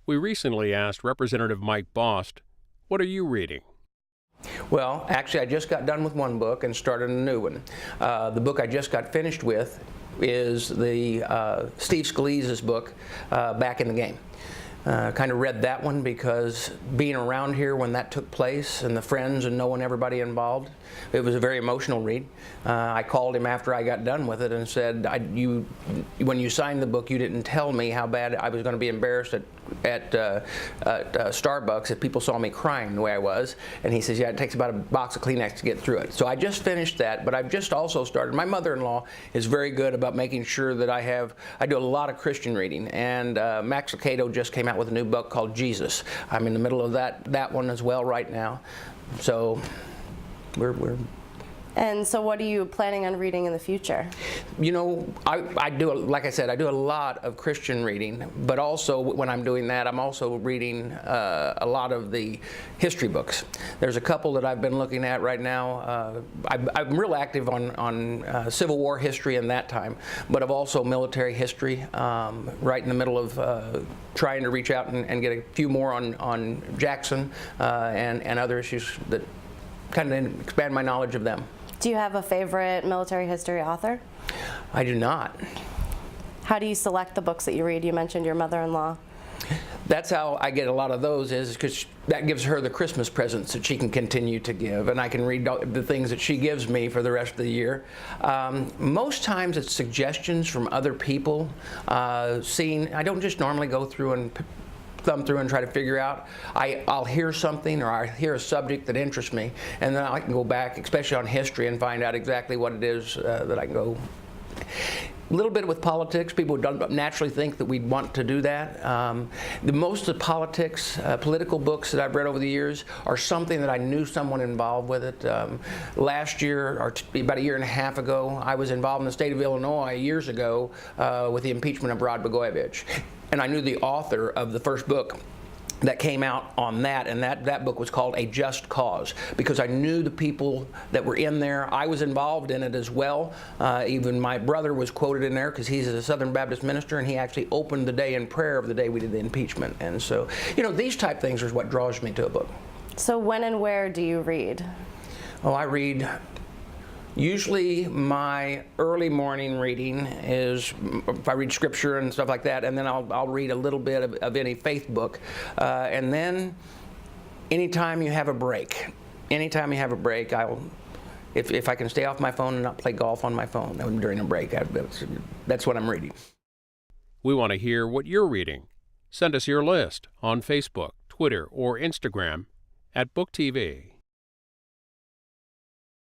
We recently asked Representative Mike Bost, what are you reading? Well, actually, I just got done with one book and started a new one. The book I just got finished with is the Steve Scalise's book, Back in the Game. Kind of read that one because being around here when that took place and the friends and knowing everybody involved, it was a very emotional read. I called him after I got done with it and said, when you signed the book, you didn't tell me how bad I was going to be embarrassed at Starbucks if people saw me crying the way I was. And he says, yeah, it takes about a box of Kleenex to get through it. So I just finished that, but I've just also started. My mother-in-law is very good about making sure that I do a lot of Christian reading, and Max Lucado just came out with a new book called Jesus. I'm in the middle of that one as well right now. So we're And so what are you planning on reading in the future? You know, I do, like I said, I do a lot of Christian reading, but also when I'm doing that, I'm also reading a lot of the history books. There's a couple that I've been looking at right now. I'm real active on Civil War history and that time, but I've also military history, right in the middle of trying to reach out and get a few more on Jackson and other issues that kind of expand my knowledge of them. Do you have a favorite military history author? I do not. How do you select the books that you read? You mentioned your mother-in-law. That's how I get a lot of those, is because that gives her the Christmas presents that she can continue to give, and I can read the things that she gives me for the rest of the year. Most times it's suggestions from other people. I don't just normally go through and thumb through and try to figure out. I'll hear something or I hear a subject that interests me, and then I can go back, especially on history, and find out exactly what it is that I can go. A little bit with politics, people don't naturally think that we'd want to do that. Most of the political books that I've read over the years are something that I knew someone involved with it. Last year, or about a year and a half ago, I was involved in the state of Illinois years ago with the impeachment of Rod Blagojevich. And I knew the author of the first book that came out on that, and that book was called A Just Cause, because I knew the people that were in there. I was involved in it as well. Even my brother was quoted in there because he's a Southern Baptist minister, and he actually opened the day in prayer of the day we did the impeachment. And so, you know, these type things is what draws me to a book. So when and where do you read? Oh, I read. Usually my early morning reading is, if I read scripture and stuff like that, and then I'll read a little bit of any faith book. And then anytime you have a break, if I can stay off my phone and not play golf on my phone during a break, that's what I'm reading. We want to hear what you're reading. Send us your list on Facebook, Twitter, or Instagram at BookTV.